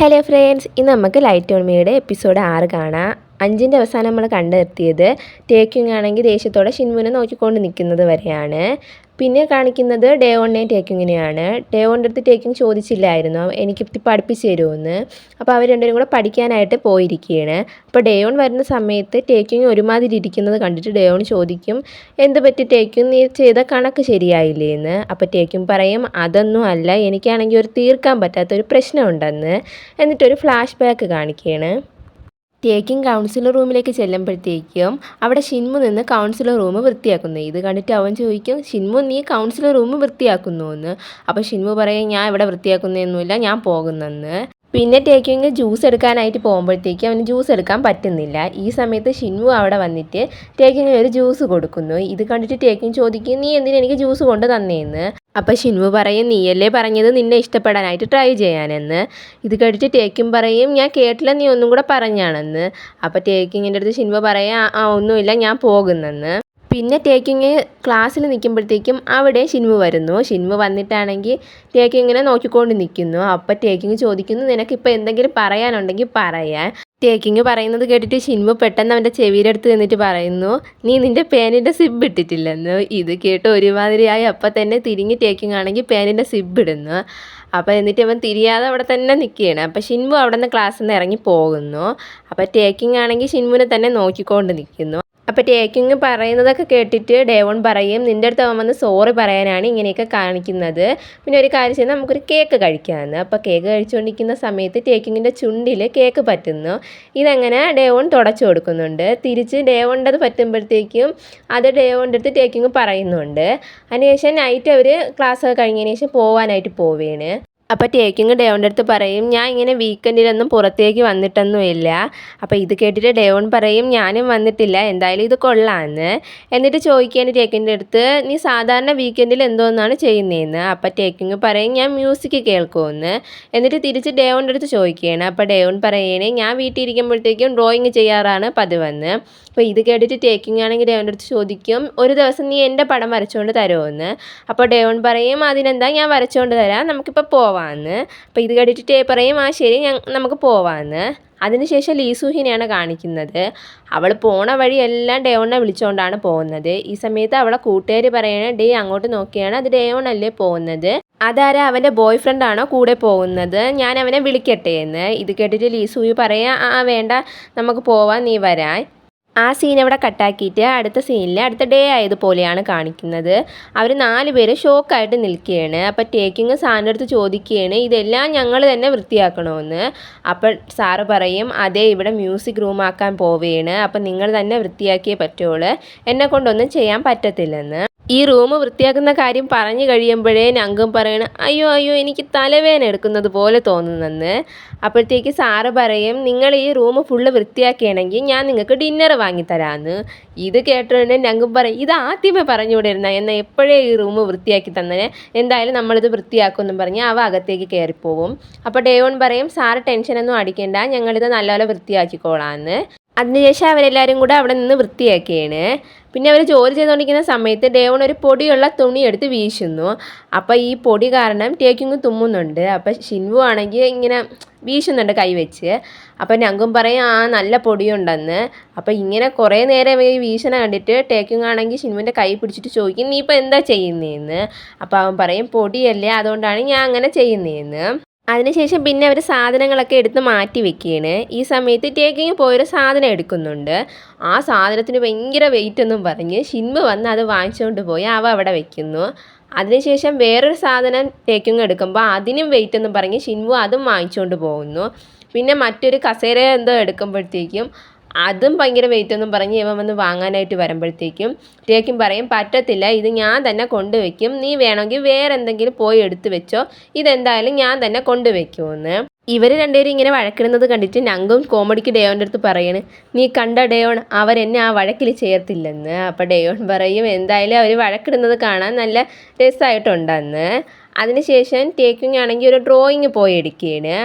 Hello friends, ഇന്ന് നമുക്ക് light on മീയുടെ episode 6 കാണാം. 5ൻ്റെ അവസാനം നമ്മൾ കണ്ടെത്തിയത് ടേക്കിങ് ആണെങ്കിൽ ദേഷ്യത്തോടെ ഷിൻമുനെ നോക്കിക്കൊണ്ട് നിൽക്കുന്നത് വരെയാണ്. പിന്നെ കാണിക്കുന്നത് ഡേവോണിനെയും ടേക്കിങ്ങിനെയാണ്. ഡേവോണിൻ്റെ അടുത്ത് ടേക്കിങ് ചോദിച്ചില്ലായിരുന്നു എനിക്ക് പഠിപ്പിച്ച് തരുമെന്ന്. അപ്പോൾ അവർ രണ്ടുപേരും കൂടെ പഠിക്കാനായിട്ട് പോയിരിക്കുകയാണ്. അപ്പോൾ ഡേവോൺ വരുന്ന സമയത്ത് ടേക്കിങ് ഒരുമാതിരി ഇരിക്കുന്നത് കണ്ടിട്ട് ഡേവോൺ ചോദിക്കും, എന്ത് പറ്റി ടേക്കിങ്, നീ ചെയ്ത കണക്ക് ശരിയായില്ലേ എന്ന്. അപ്പോൾ ടേക്കിങ് പറയും, അതൊന്നും അല്ല, എനിക്കാണെങ്കിൽ ഒരു തീർക്കാൻ പറ്റാത്തൊരു പ്രശ്നമുണ്ടെന്ന്. എന്നിട്ടൊരു ഫ്ലാഷ് ബാക്ക് കാണിക്കുകയാണ്. ടേക്കിങ് കൗൺസിലർ റൂമിലേക്ക് ചെല്ലുമ്പോഴത്തേക്കും അവിടെ ഷിൻമു നിന്ന് കൗൺസിലർ റൂം വൃത്തിയാക്കുന്നു. ഇത് കണ്ടിട്ട് അവൻ ചോദിക്കും, ഷിൻമു നീ കൗൺസിലർ റൂം വൃത്തിയാക്കുന്നു എന്ന്. അപ്പോൾ ഷിൻമു പറയും, ഞാൻ ഇവിടെ വൃത്തിയാക്കുന്നൊന്നുമില്ല, ഞാൻ പോകുന്നെന്ന്. പിന്നെ ടേക്കിങ് ജ്യൂസ് എടുക്കാനായിട്ട് പോകുമ്പോഴത്തേക്കും അവന് ജ്യൂസ് എടുക്കാൻ പറ്റുന്നില്ല. ഈ സമയത്ത് ഷിൻമു അവിടെ വന്നിട്ട് ടേക്കിങ്ങിന് ഒരു ജ്യൂസ് കൊടുക്കുന്നു. ഇത് കണ്ടിട്ട് ടേക്കിങ് ചോദിക്കും, നീ എന്തിനാ എനിക്ക് ജ്യൂസ് കൊണ്ട് തന്നേന്ന്. അപ്പോൾ ഷിൻമു പറയും, നീയല്ലേ പറഞ്ഞത് നിന്നെ ഇഷ്ടപ്പെടാനായിട്ട് ട്രൈ ചെയ്യാനെന്ന്. ഇത് കേട്ടിട്ട് ടേക്കിങ് പറയും, ഞാൻ കേട്ടില്ല, നീ ഒന്നും കൂടെ പറഞ്ഞാണെന്ന്. അപ്പോൾ ടേക്കിങ്ങിൻ്റെ അടുത്ത് ഷിൻമു പറയും, ഒന്നുമില്ല, ഞാൻ പോകുന്നെന്ന്. പിന്നെ ടേക്കിങ് ക്ലാസ്സിൽ നിൽക്കുമ്പോഴത്തേക്കും അവിടെ ഷിൻമു വരുന്നു. ഷിൻമു വന്നിട്ടാണെങ്കിൽ ടേക്കിങ്ങിനെ നോക്കിക്കൊണ്ട് നിൽക്കുന്നു. അപ്പോൾ ടേക്കിങ് ചോദിക്കുന്നു, നിനക്കിപ്പോൾ എന്തെങ്കിലും പറയാനുണ്ടെങ്കിൽ പറയാൻ. ടേക്കിങ് പറയുന്നത് കേട്ടിട്ട് ഷിൻമു പെട്ടെന്ന് അവൻ്റെ ചെവിയുടെ അടുത്ത് നിന്നിട്ട് പറയുന്നു, നീ നിൻ്റെ പേനിൻ്റെ സിബ് ഇട്ടിട്ടില്ലെന്ന്. ഇത് കേട്ട് ഒരുമാതിരിയായി. അപ്പം തന്നെ തിരിഞ്ഞ് ടേക്കിങ് ആണെങ്കിൽ പേനിൻ്റെ സിബ് ഇടുന്നു. അപ്പോൾ എന്നിട്ട് അവൻ തിരിയാതെ അവിടെ തന്നെ നിൽക്കുകയാണ്. അപ്പോൾ ഷിൻമു അവിടെ നിന്ന് ക്ലാസ്സിൽ നിന്ന് ഇറങ്ങി പോകുന്നു. അപ്പോൾ ടേക്കിങ് ആണെങ്കിൽ ഷിൻമുനെ തന്നെ നോക്കിക്കൊണ്ട് നിൽക്കുന്നു. അപ്പോൾ ടേക്കിങ് പറയുന്നതൊക്കെ കേട്ടിട്ട് ഡേവോൺ പറയും, നിൻ്റെ അടുത്ത് അവൻ വന്ന് സോറി പറയാനാണ് ഇങ്ങനെയൊക്കെ കാണിക്കുന്നത്. പിന്നെ ഒരു കാര്യം ചെയ്താൽ നമുക്കൊരു കേക്ക് കഴിക്കാമെന്ന്. അപ്പോൾ കേക്ക് കഴിച്ചുകൊണ്ടിരിക്കുന്ന സമയത്ത് ടേക്കിങ്ങിൻ്റെ ചുണ്ടിൽ കേക്ക് പറ്റുന്നു. ഇതങ്ങനെ ഡേവോൺ തുടച്ചു കൊടുക്കുന്നുണ്ട്. തിരിച്ച് ഡേവോണിൻ്റെ അത് പറ്റുമ്പോഴത്തേക്കും അത് ഡേവോണിൻ്റെ അടുത്ത് ടേക്കിങ് പറയുന്നുണ്ട്. അതിനുശേഷം നൈറ്റ് അവർ ക്ലാസ് കഴിഞ്ഞതിന് ശേഷം പോകാനായിട്ട് പോവുകയാണ്. അപ്പോൾ ടേക്കിങ് ഡേവോണിൻ്റെ അടുത്ത് പറയും, ഞാൻ ഇങ്ങനെ വീക്കെൻഡിലൊന്നും പുറത്തേക്ക് വന്നിട്ടൊന്നുമില്ല. അപ്പോൾ ഇത് കേട്ടിട്ട് ഡേവോൺ പറയും, ഞാനും വന്നിട്ടില്ല, എന്തായാലും ഇത് കൊള്ളാമെന്ന്. എന്നിട്ട് ചോദിക്കുകയാണ് ടേക്കിങ്ങിൻ്റെ അടുത്ത്, നീ സാധാരണ വീക്കെൻഡിൽ എന്തോന്നാണ് ചെയ്യുന്നതെന്ന്. അപ്പോൾ ടേക്കിങ് പറയും, ഞാൻ മ്യൂസിക് കേൾക്കുമെന്ന്. എന്നിട്ട് തിരിച്ച് ഡേവോണിൻ്റെ അടുത്ത് ചോദിക്കുകയാണ്. അപ്പോൾ ഡേവോൺ പറയുകയാണ്, ഞാൻ വീട്ടിൽ ഇരിക്കുമ്പോഴത്തേക്കും ഡ്രോയിങ് ചെയ്യാറാണ് പതിവെന്ന്. അപ്പോൾ ഇത് കേട്ടിട്ട് ടേക്കിങ് ആണെങ്കിൽ ഡേവോണിൻ്റെ അടുത്ത് ചോദിക്കും, ഒരു ദിവസം നീ എൻ്റെ പടം വരച്ചുകൊണ്ട് തരുമെന്ന്. അപ്പോൾ ഡേവോൺ പറയും, അതിനെന്താ, ഞാൻ വരച്ചുകൊണ്ട് തരാം, നമുക്കിപ്പോൾ പോവാമെന്ന്. അപ്പോൾ ഇത് കേട്ടിട്ട് പറയും, ശരി, നമുക്ക് പോവാമെന്ന്. അതിനുശേഷം ലീസൂഹിനെയാണ് കാണിക്കുന്നത്. അവൾ പോണ വഴിയെല്ലാം ഡേവോണിനെ വിളിച്ചുകൊണ്ടാണ് പോകുന്നത്. ഈ സമയത്ത് അവളെ കൂട്ടുകാർ പറയണ, ഡേ അങ്ങോട്ട് നോക്കിയാണ്, അത് ഡേവോണല്ലേ പോകുന്നത്, അതാരാ, അവൻ്റെ ബോയ് ഫ്രണ്ടാണോ കൂടെ പോകുന്നത്, ഞാൻ അവനെ വിളിക്കട്ടെ എന്ന്. ഇത് കേട്ടിട്ട് ലീസൂഹി പറയാം, വേണ്ട, നമുക്ക് പോവാം, നീ വരാൻ. ആ സീൻ അവിടെ കട്ടാക്കിയിട്ട് അടുത്ത സീനിൽ അടുത്ത ഡേ ആയതുപോലെയാണ് കാണിക്കുന്നത്. അവർ 4 പേര് ഷോക്കായിട്ട് നിൽക്കുകയാണ്. അപ്പോൾ ടേക്കിങ് സാറിൻ്റെ അടുത്ത് ചോദിക്കുകയാണ്, ഇതെല്ലാം ഞങ്ങൾ തന്നെ വൃത്തിയാക്കണമെന്ന്. അപ്പോൾ സാറ് പറയും, അതെ, ഇവിടെ മ്യൂസിക് റൂം ആക്കാൻ പോവുകയാണ്, അപ്പം നിങ്ങൾ തന്നെ വൃത്തിയാക്കിയേ പറ്റുള്ളൂ, എന്നെ കൊണ്ടൊന്നും ചെയ്യാൻ പറ്റത്തില്ലെന്ന്. ഈ റൂം വൃത്തിയാക്കുന്ന കാര്യം പറഞ്ഞു കഴിയുമ്പോഴേ നങ്കും പറയണം, അയ്യോ എനിക്ക് തലവേദന എടുക്കുന്നത് പോലെ തോന്നുന്നെന്ന്. അപ്പോഴത്തേക്ക് സാറ് പറയും, നിങ്ങൾ ഈ റൂം ഫുള്ള് വൃത്തിയാക്കുകയാണെങ്കിൽ ഞാൻ നിങ്ങൾക്ക് ഡിന്നർ വാങ്ങിത്തരാമെന്ന്. ഇത് കേട്ടിട്ട് നങ്കും പറയും, ഇത് ആദ്യമേ പറഞ്ഞുകൂടിയിരുന്ന, എന്നാൽ എപ്പോഴേ ഈ റൂം വൃത്തിയാക്കി തന്നെ, എന്തായാലും നമ്മളിത് വൃത്തിയാക്കുമെന്നും പറഞ്ഞ് അവ അകത്തേക്ക് കയറിപ്പോവും. അപ്പോൾ ഡേവോൺ പറയും, സാറ് ടെൻഷനൊന്നും അടിക്കേണ്ട, ഞങ്ങളിത് നല്ലപോലെ വൃത്തിയാക്കിക്കോളാമെന്ന്. അതിനുശേഷം അവരെല്ലാവരും കൂടെ അവിടെ നിന്ന് വൃത്തിയാക്കുകയാണ്. പിന്നെ അവർ ജോലി ചെയ്തുകൊണ്ടിരിക്കുന്ന സമയത്ത് ഡേവോൺ ഒരു പൊടിയുള്ള തുണി എടുത്ത് വീശുന്നു. അപ്പോൾ ഈ പൊടി കാരണം ടേക്കിങ് തുമ്മുന്നുണ്ട്. അപ്പോൾ ഷിൻവു ആണെങ്കിൽ ഇങ്ങനെ വീശുന്നുണ്ട് കൈവച്ച്. അപ്പോൾ നങ്കും പറയും, നല്ല പൊടിയുണ്ടെന്ന്. അപ്പോൾ ഇങ്ങനെ കുറേ നേരം ഈ വീശന കണ്ടിട്ട് ടേക്കിങ് ആണെങ്കിൽ ഷിൻവുവിൻ്റെ കൈ പിടിച്ചിട്ട് ചോദിക്കും, നീ ഇപ്പോൾ എന്താ ചെയ്യുന്നതെന്ന്. അപ്പോൾ അവൻ പറയും, പൊടിയല്ലേ, അതുകൊണ്ടാണ് ഞാൻ അങ്ങനെ ചെയ്യുന്നതെന്ന്. അതിനുശേഷം പിന്നെ അവർ സാധനങ്ങളൊക്കെ എടുത്ത് മാറ്റി വെക്കുകയാണ്. ഈ സമയത്ത് ടേക്കിങ് പോയൊരു സാധനം എടുക്കുന്നുണ്ട്. ആ സാധനത്തിന് ഭയങ്കര വെയിറ്റ് എന്നും പറഞ്ഞ് ഷിൻമു വന്ന് അത് വാങ്ങിച്ചുകൊണ്ട് പോയി അവ അവിടെ വെക്കുന്നു. അതിനുശേഷം വേറൊരു സാധനം ടേക്കിങ് എടുക്കുമ്പോൾ അതിനും വെയിറ്റ് എന്നും പറഞ്ഞ് ഷിൻമു അതും വാങ്ങിച്ചുകൊണ്ട് പോകുന്നു. പിന്നെ മറ്റൊരു കസേര എന്തോ എടുക്കുമ്പോഴത്തേക്കും അതും ഭയങ്കര വെയിറ്റ് എന്നും പറഞ്ഞ് ഇവൻ വന്ന് വാങ്ങാനായിട്ട് വരുമ്പോഴത്തേക്കും ടേക്കിങ് പറയും, പറ്റത്തില്ല, ഇത് ഞാൻ തന്നെ കൊണ്ടുവയ്ക്കും, നീ വേണമെങ്കിൽ വേറെ എന്തെങ്കിലും പോയി എടുത്ത് വെച്ചോ, ഇതെന്തായാലും ഞാൻ തന്നെ കൊണ്ടുവയ്ക്കുമെന്ന്. ഇവർ രണ്ടുപേരും ഇങ്ങനെ വഴക്കിടുന്നത് കണ്ടിട്ട് നങ്കും കോമഡിക്ക് ഡേവോൻ്റെ അടുത്ത് പറയാണ്, നീ കണ്ട ഡേവോൺ, അവരെന്നെ ആ വഴക്കിൽ ചേർത്തില്ലെന്ന്. അപ്പോൾ ഡേവോൺ പറയും, എന്തായാലും അവർ വഴക്കിടുന്നത് കാണാൻ നല്ല രസമായിട്ടുണ്ടെന്ന്. അതിനുശേഷം ടേക്കിങ് ആണെങ്കിൽ ഒരു ഡ്രോയിങ് പോയി എടുക്കുകയാണ്.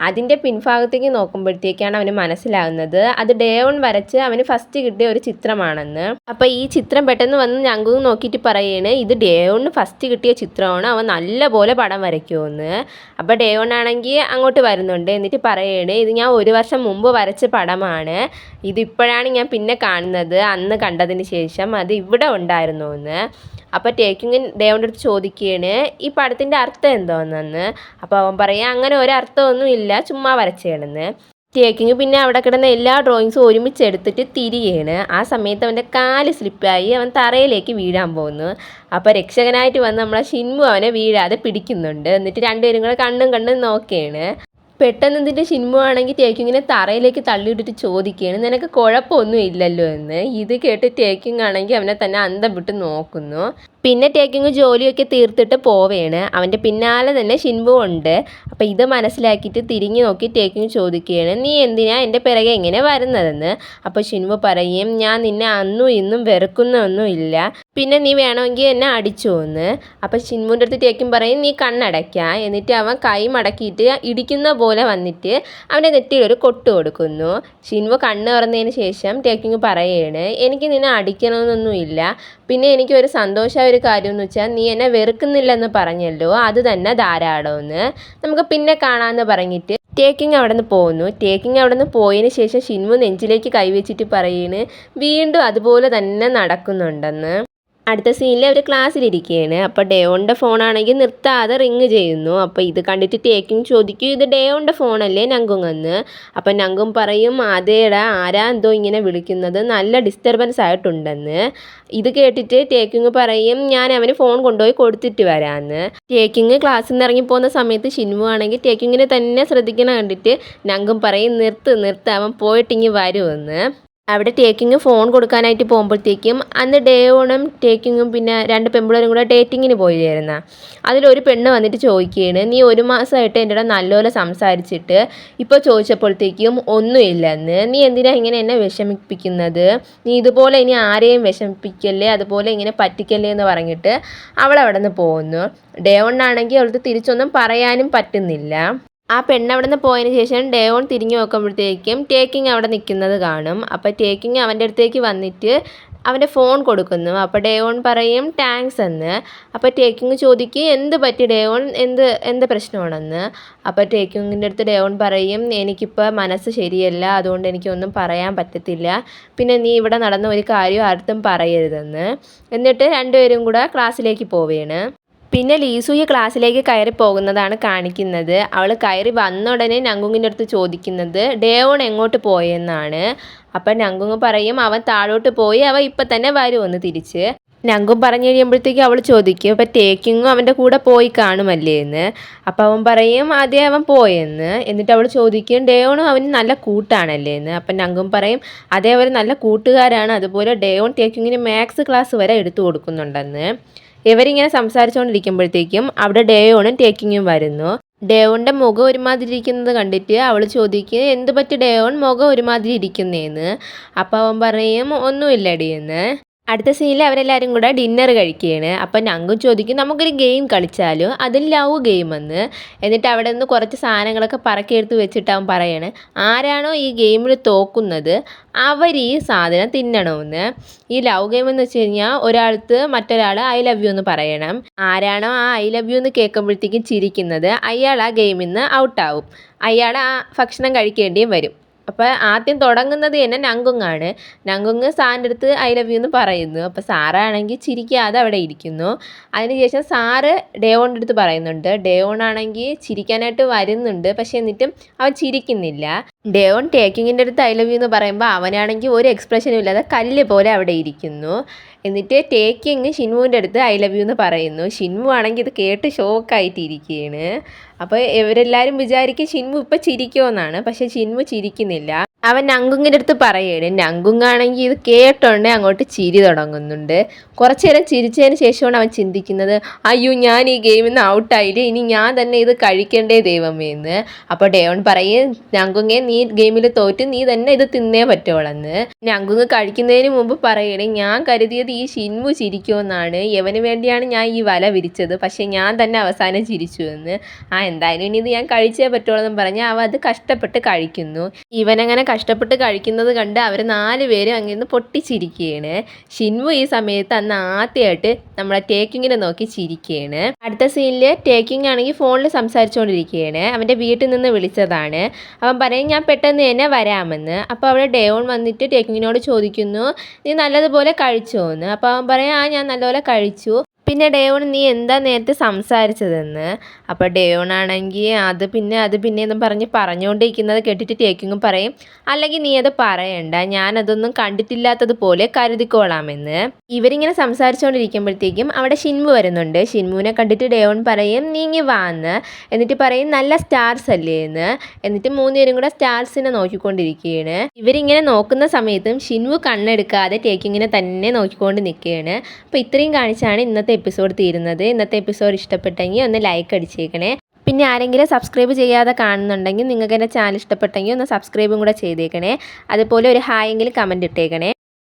അതിൻ്റെ പിൻഭാഗത്തേക്ക് നോക്കുമ്പോഴത്തേക്കാണ് അവന് മനസ്സിലാകുന്നത് അത് ഡേവൺ വരച്ച് അവന് ഫസ്റ്റ് കിട്ടിയ ഒരു ചിത്രമാണെന്ന്. അപ്പോൾ ഈ ചിത്രം പെട്ടെന്ന് വന്ന് നങ്കുങ് നോക്കിയിട്ട് പറയാണ് ഇത് ഡേവണിന് ഫസ്റ്റ് കിട്ടിയ ചിത്രമാണ്, അവൻ നല്ലപോലെ പടം വരയ്ക്കുമെന്ന്. അപ്പോൾ ഡേവൺ ആണെങ്കിൽ അങ്ങോട്ട് വരുന്നുണ്ട്. എന്നിട്ട് പറയാണ് ഇത് ഞാൻ 1 വർഷം മുമ്പ് വരച്ച പടമാണ്, ഇതിപ്പോഴാണ് ഞാൻ പിന്നെ കാണുന്നത്, അന്ന് കണ്ടതിന് ശേഷം അത് ഇവിടെ ഉണ്ടായിരുന്നു എന്ന്. അപ്പോൾ ടേക്കിങ് ഡേവൻ്റെ അടുത്ത് ചോദിക്കുകയാണ് ഈ പടത്തിൻ്റെ അർത്ഥം എന്തോന്നെന്ന്. അപ്പോൾ അവൻ പറയാം അങ്ങനെ ഒരർത്ഥമൊന്നും ഇല്ല, ചുമ്മാ വരച്ചേണെന്ന്. ടേക്കിങ് പിന്നെ അവിടെ കിടന്ന എല്ലാ ഡ്രോയിങ്സും ഒരുമിച്ച് എടുത്തിട്ട് തിരികെയാണ്. ആ സമയത്ത് അവൻ്റെ കാല് സ്ലിപ്പായി അവൻ തറയിലേക്ക് വീഴാൻ പോകുന്നു. അപ്പോൾ രക്ഷകനായിട്ട് വന്ന് നമ്മളെ ഷിൻമു അവനെ വീഴാതെ പിടിക്കുന്നുണ്ട്. എന്നിട്ട് രണ്ടുപേരും കൂടെ കണ്ണും നോക്കുകയാണ്. പെട്ടെന്ന് ഇതിൻ്റെ ഷിൻമു ആണെങ്കിൽ ടേക്കിങ്ങിനെ തറയിലേക്ക് തള്ളിയിട്ടിട്ട് ചോദിക്കുകയാണ് നിനക്ക് കുഴപ്പമൊന്നും ഇല്ലല്ലോ എന്ന്. ഇത് കേട്ട് ടേക്കിങ് ആണെങ്കിൽ അവനെ തന്നെ അന്തം വിട്ട് നോക്കുന്നു. പിന്നെ ടേക്കിങ് ജോലിയൊക്കെ തീർത്തിട്ട് പോവുകയാണ്. അവൻ്റെ പിന്നാലെ തന്നെ ഷിൻമു ഉണ്ട്. അപ്പോൾ ഇത് മനസ്സിലാക്കിയിട്ട് തിരിഞ്ഞു നോക്കി ടേക്കിങ് ചോദിക്കുകയാണ് നീ എന്തിനാ എൻ്റെ പിറകെ ഇങ്ങനെ വരുന്നതെന്ന്. അപ്പോൾ ഷിൻമു പറയും ഞാൻ നിന്നെ അന്നും ഇന്നും വെറുക്കുന്നൊന്നും ഇല്ല, പിന്നെ നീ വേണമെങ്കിൽ എന്നെ അടിച്ചു എന്ന്. അപ്പോൾ ഷിൻമുൻ്റെ അടുത്ത് ടേക്കിങ് പറയും നീ കണ്ണടയ്ക്കാം. എന്നിട്ട് അവൻ കൈ മടക്കിയിട്ട് ഇടിക്കുന്ന പോലെ വന്നിട്ട് അവൻ്റെ നെറ്റിയിൽ ഒരു കൊട്ട് കൊടുക്കുന്നു. ഷിൻമു കണ്ണ് തുറന്നതിന് ശേഷം ടേക്കിങ് പറയുകയാണ് എനിക്ക് നിന്നെ അടിക്കണമെന്നൊന്നുമില്ല, പിന്നെ എനിക്കൊരു സന്തോഷമായ ഒരു കാര്യം എന്ന് വെച്ചാൽ നീ എന്നെ വെറുക്കുന്നില്ലെന്ന് പറഞ്ഞല്ലോ, അത് തന്നെ ധാരാളമെന്ന്, നമുക്ക് പിന്നെ കാണാമെന്ന് പറഞ്ഞിട്ട് ടേക്കിങ് അവിടെ നിന്ന് പോകുന്നു. ടേക്കിങ് അവിടെ നിന്ന് പോയതിന് ശേഷം ഷിൻമു നെഞ്ചിലേക്ക് കൈവച്ചിട്ട് പറയുന്നു വീണ്ടും അതുപോലെ തന്നെ നടക്കുന്നുണ്ടെന്ന്. അടുത്ത സീനിൽ അവർ ക്ലാസ്സിലിരിക്കുകയാണ്. അപ്പോൾ ഡേവോൻ്റെ ഫോണാണെങ്കിൽ നിർത്താതെ റിങ് ചെയ്യുന്നു. അപ്പോൾ ഇത് കണ്ടിട്ട് ടേക്കിങ് ചോദിക്കും ഇത് ഡേവോൻ്റെ ഫോണല്ലേ നങ്കുങ് എന്ന്. അപ്പോൾ നങ്കുങ് പറയും അതേടാ ആരാ എന്തോ ഇങ്ങനെ വിളിക്കുന്നത്, നല്ല ഡിസ്റ്റർബൻസ് ആയിട്ടുണ്ടെന്ന്. ഇത് കേട്ടിട്ട് ടേക്കിങ് പറയും ഞാൻ അവന് ഫോൺ കൊണ്ടുപോയി കൊടുത്തിട്ട് വരാമെന്ന്. ടേക്കിങ് ക്ലാസ്സിൽ നിന്ന് ഇറങ്ങിപ്പോകുന്ന സമയത്ത് ഷിൻമു ആണെങ്കിൽ ടേക്കിങ്ങിനെ തന്നെ ശ്രദ്ധിക്കണം കണ്ടിട്ട് നങ്കുങ് പറയും നിർത്ത് അവൻ പോയിട്ടിങ്ങ് വരുമെന്ന്. അവിടെ ടേക്കിങ് ഫോൺ കൊടുക്കാനായിട്ട് പോകുമ്പോഴത്തേക്കും അന്ന് ഡേവോണും ടേക്കിങ്ങും പിന്നെ 2 പെൺപിള്ളേരും കൂടെ ഡേറ്റിങ്ങിന് പോയിരുന്നു. അതിലൊരു പെണ്ണ് വന്നിട്ട് ചോദിക്കുകയാണ് നീ 1 മാസമായിട്ട് എൻ്റെ കൂടെ നല്ലപോലെ സംസാരിച്ചിട്ട് ഇപ്പോൾ ചോദിച്ചപ്പോഴത്തേക്കും ഒന്നുമില്ലെന്ന്, നീ എന്തിനാ ഇങ്ങനെ എന്നെ വിഷമിപ്പിക്കുന്നത്, നീ ഇതുപോലെ ഇനി ആരെയും വിഷമിപ്പിക്കല്ലേ, അതുപോലെ ഇങ്ങനെ പറ്റിക്കല്ലേ എന്ന് പറഞ്ഞിട്ട് അവൾ അവിടെ നിന്ന് പോകുന്നു. ഡേവോണാണെങ്കിൽ അവൾക്ക് തിരിച്ചൊന്നും പറയാനും പറ്റുന്നില്ല. ആ പെണ്ണ് അവിടെ നിന്ന് പോയതിന് ശേഷം ഡേവോൺ തിരിഞ്ഞു നോക്കുമ്പോഴത്തേക്കും ടേക്കിങ് അവിടെ നിൽക്കുന്നത് കാണും. അപ്പോൾ ടേക്കിങ് അവൻ്റെ അടുത്തേക്ക് വന്നിട്ട് അവൻ്റെ ഫോൺ കൊടുക്കുന്നു. അപ്പോൾ ഡേവോൺ പറയും താങ്ക്സ് എന്ന്. അപ്പോൾ ടേക്കിങ് ചോദിക്കും എന്ത് പറ്റി ഡേവോൺ, എന്ത് പ്രശ്നമാണെന്ന്. അപ്പോൾ ടേക്കിങ്ങിൻ്റെ അടുത്ത് ഡേവോൺ പറയും എനിക്കിപ്പോൾ മനസ്സ് ശരിയല്ല, അതുകൊണ്ട് എനിക്കൊന്നും പറയാൻ പറ്റത്തില്ല, പിന്നെ നീ ഇവിടെ നടന്ന ഒരു കാര്യം ആർക്കും പറയരുതെന്ന്. എന്നിട്ട് രണ്ടുപേരും കൂടെ ക്ലാസ്സിലേക്ക് പോവുകയാണ്. പിന്നെ ലീസൂയി ക്ലാസ്സിലേക്ക് കയറി പോകുന്നതാണ് കാണിക്കുന്നത്. അവൾ കയറി വന്ന ഉടനെ നങ്കുങ്ങിൻ്റെ അടുത്ത് ചോദിക്കുന്നത് ഡേവോൺ എങ്ങോട്ട് പോയെന്നാണ്. അപ്പം നങ്കുങ് പറയും അവൻ താഴോട്ട് പോയി, അവൻ ഇപ്പം തന്നെ വരുമെന്ന് തിരിച്ച്. നങ്കും പറഞ്ഞു കഴിയുമ്പോഴത്തേക്കും അവൾ ചോദിക്കും അപ്പം ടേക്കിങ്ങും അവൻ്റെ കൂടെ പോയി കാണുമല്ലേ എന്ന്. അപ്പം അവൻ പറയും അതേ അവൻ പോയെന്ന്. എന്നിട്ട് അവൾ ചോദിക്കും ഡേവോണും അവന് നല്ല കൂട്ടാണല്ലേ എന്ന്. അപ്പം നങ്കും പറയും അതേ അവർ നല്ല കൂട്ടുകാരാണ്, അതുപോലെ ഡേവോൺ ടേക്കിങ്ങിന് മാത്സ് ക്ലാസ് വരെ എടുത്തു കൊടുക്കുന്നുണ്ടെന്ന്. ഇവരിങ്ങനെ സംസാരിച്ചുകൊണ്ടിരിക്കുമ്പോഴത്തേക്കും അവിടെ ഡേവോണും ടേക്കിങ്ങും വരുന്നു. ഡേവോണിൻ്റെ മുഖം ഒരുമാതിരി ഇരിക്കുന്നത് കണ്ടിട്ട് അവൾ ചോദിക്കും എന്ത് പറ്റി ഡേവോൺ മുഖം ഒരുമാതിരി ഇരിക്കുന്നേന്ന്. അപ്പോൾ അവൻ പറയും ഒന്നുമില്ലടി എന്ന്. അടുത്ത സീനിൽ അവരെല്ലാവരും കൂടെ ഡിന്നർ കഴിക്കുകയാണ്. അപ്പം നങ്കും ചോദിക്കും നമുക്കൊരു ഗെയിം കളിച്ചാലോ, അതിൽ ലവ് ഗെയിം എന്ന്. എന്നിട്ട് അവിടെ നിന്ന് കുറച്ച് സാധനങ്ങളൊക്കെ പറക്കിയെടുത്ത് വെച്ചിട്ട് അവൻ പറയാണ് ആരാണോ ഈ ഗെയിമിൽ തോക്കുന്നത് അവർ ഈ സാധനം തിന്നണമെന്ന്. ഈ ലവ് ഗെയിം എന്ന് വെച്ച് കഴിഞ്ഞാൽ ഒരാൾക്ക് മറ്റൊരാൾ ഐ ലവ് യു എന്ന് പറയണം. ആരാണോ ആ ഐ ലവ് യു എന്ന് കേൾക്കുമ്പോഴത്തേക്കും ചിരിക്കുന്നത് അയാൾ ആ ഗെയിമിൽ നിന്ന് ഔട്ടാവും, അയാൾ ആ ഭക്ഷണം കഴിക്കേണ്ടിയും വരും. അപ്പോൾ ആദ്യം തുടങ്ങുന്നത് തന്നെ നങ്കുങ്ങാണ്. നങ്കുങ്ങ് സാറിൻ്റെ അടുത്ത് ഐ ലവ് യു എന്ന് പറയുന്നു. അപ്പോൾ സാറാണെങ്കിൽ ചിരിക്കാതെ അവിടെ ഇരിക്കുന്നു. അതിനുശേഷം സാറ് ഡേവോണിൻ്റെ അടുത്ത് പറയുന്നുണ്ട്. ഡേവോൺ ആണെങ്കിൽ ചിരിക്കാനായിട്ട് വരുന്നുണ്ട്, പക്ഷേ എന്നിട്ടും അവൻ ചിരിക്കുന്നില്ല. ഡേവോൺ ടേക്കിങ്ങിൻ്റെ അടുത്ത് ഐ ലവ് യു എന്ന് പറയുമ്പോൾ അവനാണെങ്കിൽ ഒരു എക്സ്പ്രഷനും ഇല്ലാതെ കല്ല് പോലെ അവിടെ ഇരിക്കുന്നു. എന്നിട്ട് ടേക്കിങ് ഷിൻമുവിൻ്റെ അടുത്ത് ഐ ലവ് യു എന്ന് പറയുന്നു. ഷിൻമു ആണെങ്കിൽ ഇത് കേട്ട് ഷോക്കായിട്ടിരിക്കുകയാണ്. അപ്പോൾ ഇവരെല്ലാവരും വിചാരിക്കും ഷിൻമു ഇപ്പോൾ ചിരിക്കുമെന്നാണ്, പക്ഷേ ഷിൻമു ചിരിക്കുന്നില്ല. അവൻ നങ്കുങ്ങിൻ്റെ അടുത്ത് പറയാണ്. നങ്കുങ്ങാണെങ്കിൽ ഇത് കേട്ടോണ്ടേ അങ്ങോട്ട് ചിരി തുടങ്ങുന്നുണ്ട്. കുറച്ചു നേരം ചിരിച്ചതിന് ശേഷമാണ് അവൻ ചിന്തിക്കുന്നത്, അയ്യോ ഞാൻ ഈ ഗെയിമിൽ നിന്ന് ഔട്ടായില്ലേ, ഇനി ഞാൻ തന്നെ ഇത് കഴിക്കണ്ടേ ദൈവമേ എന്ന്. അപ്പോൾ ഡേവൺ പറയും, നങ്കുങ്ങെ നീ ഗെയിമിൽ തോറ്റ് നീ തന്നെ ഇത് തിന്നേ പറ്റുള്ളെന്ന്. നങ്കുങ്ങ് കഴിക്കുന്നതിന് മുമ്പ് പറയണേ, ഞാൻ കരുതിയത് ഈ ഷിൻവു ചിരിക്കുമെന്നാണ്, യവന് വേണ്ടിയാണ് ഞാൻ ഈ വല വിരിച്ചത്, പക്ഷേ ഞാൻ തന്നെ അവസാനം ചിരിച്ചു എന്ന്. എന്തായാലും ഇനി ഇത് ഞാൻ കഴിച്ചേ പറ്റുള്ളൂ പറഞ്ഞ് അവ അത് കഷ്ടപ്പെട്ട് കഴിക്കുന്നു. ഇവനങ്ങനെ കഷ്ടപ്പെട്ട് കഴിക്കുന്നത് കണ്ട് അവർ 4 പേരും അങ്ങനെ പൊട്ടിച്ചിരിക്കുകയാണ്. ഷിൻവു ഈ സമയത്ത് അന്ന് ആദ്യമായിട്ട് നമ്മളെ ടേക്കിങ്ങിനെ നോക്കി ചിരിക്കുകയാണ്. അടുത്ത സീനിൽ ടേക്കിങ് ആണെങ്കിൽ ഫോണിൽ സംസാരിച്ചുകൊണ്ടിരിക്കുകയാണ്. അവൻ്റെ വീട്ടിൽ നിന്ന് വിളിച്ചതാണ്. അവൻ പറയും ഞാൻ പെട്ടെന്ന് തന്നെ വരാമെന്ന്. അപ്പോൾ അവിടെ ഡേവൺ വന്നിട്ട് ടേക്കിങ്ങിനോട് ചോദിക്കുന്നു, നീ നല്ലതുപോലെ കഴിച്ചോ എന്ന്. അപ്പോൾ അവൻ പറയും ഞാൻ നല്ലപോലെ കഴിച്ചു. പിന്നെ ഡേവൺ നീ എന്താ നേരത്തെ സംസാരിച്ചതെന്ന്. അപ്പോൾ ഡേവൺ ആണെങ്കിൽ അത് പിന്നെ എന്നും പറഞ്ഞുകൊണ്ടിരിക്കുന്നത് കേട്ടിട്ട് ടേക്കിങ്ങും പറയും, അല്ലെങ്കിൽ നീ അത് പറയണ്ട, ഞാനതൊന്നും കണ്ടിട്ടില്ലാത്തതുപോലെ കരുതിക്കോളാമെന്ന്. ഇവരിങ്ങനെ സംസാരിച്ചുകൊണ്ടിരിക്കുമ്പോഴത്തേക്കും അവിടെ ഷിൻമു വരുന്നുണ്ട്. ഷിൻമുവിനെ കണ്ടിട്ട് ഡേവൺ പറയും നീങ്ങി വാന്ന്. എന്നിട്ട് പറയും നല്ല സ്റ്റാർസ് അല്ലേ എന്ന്. എന്നിട്ട് 3 പേരും കൂടെ സ്റ്റാർസിനെ നോക്കിക്കൊണ്ടിരിക്കുകയാണ്. ഇവരിങ്ങനെ നോക്കുന്ന സമയത്തും ഷിൻവു കണ്ണെടുക്കാതെ ടേക്കിങ്ങിനെ തന്നെ നോക്കിക്കൊണ്ട് നിൽക്കുകയാണ്. അപ്പോൾ ഇത്രയും കാണിച്ചാണ് ഇന്നത്തെ എപ്പിസോഡ് തീരുന്നത്. ഇന്നത്തെ എപ്പിസോഡ് ഇഷ്ടപ്പെട്ടെങ്കിൽ ഒന്ന് ലൈക്ക് അടിച്ചേക്കണേ. പിന്നെ ആരെങ്കിലും സബ്സ്ക്രൈബ് ചെയ്യാതെ കാണുന്നുണ്ടെങ്കിൽ നിങ്ങൾക്ക് എൻ്റെ ചാനൽ ഇഷ്ടപ്പെട്ടെങ്കിൽ ഒന്ന് സബ്സ്ക്രൈബും കൂടെ ചെയ്തേക്കണേ. അതുപോലെ ഒരു ഹായ് എങ്കിലും കമൻറ്റ് ഇട്ടേക്കണേ.